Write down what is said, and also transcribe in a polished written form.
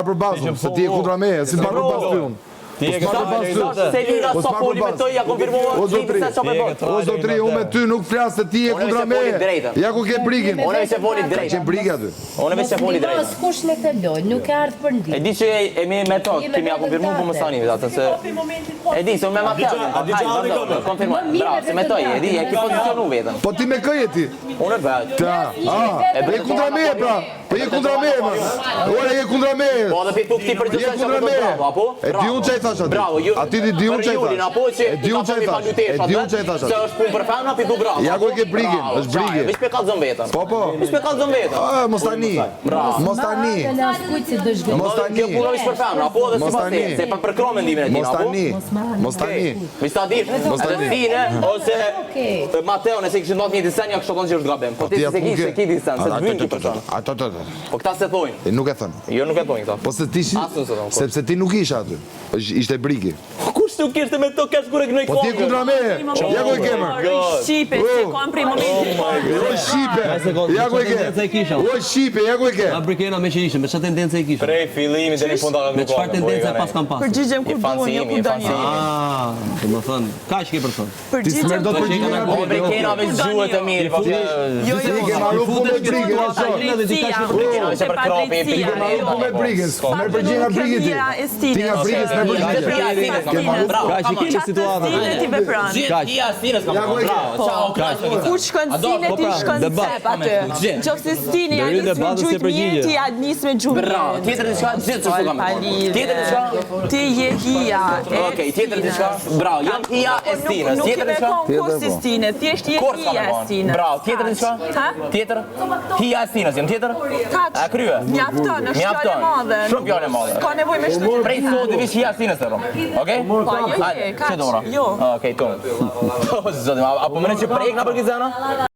përbazën, se ti e kundra meje, si pa përbazë ty unë. Selina s'po foli me të, ja konfirmova O zotri, unë me ty nuk flasë se ti e kundra meje. Ja ku ke brigin. Unë veç e foli drejt. Ka qenë briga ty. Unë veç e foli drejt. Kush në të loj, nuk e ardhë për ndi. E di që e mi me to, kemi ja konfirmu për më stani, e di, se unë me ma tjavë, konfirmu, bravo, se me toj, e di, e ki pozicionu vetën. Po ti me këj e ti? Unë e vetë. E kundra meje pra, po je kundra meje ma. Ora je kundra meje. Po dhe pitu këti përgjithë që me do bravo, apo? E di unë që i thash ati. Ati ti di unë që i thash. E di unë që i thash. E di unë që i thash ati. Se është punë për fena, pitu bravo. Ja ku e ke brigin, është brigi. Vish pe kalzën vetën. Po. Vish pe kalzën vetën. Mos tani. Mos tani. Mos tani. Kjo punë vish për fena, apo dhe si pas te, se për kro mendimin e tina, apo? Mos tani. Vish ta dish, edhe fine, ose Mateo, nëse kishë ndot një disen, ja kështë tonë që është gabim. Po ti se ki disen, se të vynë ki përshon. Po këta se thojnë. Nuk e thënë. Jo, nuk e thojnë këta. Po se ti sepse ti nuk isha aty. Ishte brigi. Kush nuk ishte me to kesh kur e gnoj Po ti kundra meje. Ja ku e kemë. Shqipe, se kam prej momentin. O Shqipe. Ja ku e ke. O Shqipe, ja ku e ke. A brikena me që ishte, me çfarë tendencë e kishe? Prej fillimi deri në fund ata Me çfarë tendencë pas kam pas? Përgjigjem kur duhen, jo kur dani. Domethënë, kaq ke për thënë. Ti s'më do të përgjigjesh Po brikena me zgjuhet të mirë, po. Jo, ti ke marrë punë me brigën, Se për kropi, me brigës. Me përgjigje nga brigi ti. Ti nga brigës me përgjigje. Ka që keni situatën. Ti vepron. Ti Astinës kam bravo. Ciao, Kur shkon Stine, ti shkon sep aty. Nëse Stine ja nis me gjuhë mirë, ti ja nis me gjuhë. Bravo. Tjetër diçka, gjithë çfarë kam. Tjetër diçka. Ti je hija. Okej, tjetër diçka. Bravo, jam hija e Stinës. Tjetër diçka. Konkurs i Stine, ti je hija e Stinës. Bravo, tjetër diçka. Tjetër. Hija e Stinës, jam tjetër. A krye. Mjafton, është fjalë e madhe. Shumë fjalë e madhe. Ka nevojë me shtëpi. Prej sot vish hija e Stinës të rrom. Okej? Po, jo, Çe dora? Jo. Okej, tonë. Apo më ne që prek na për Gizana?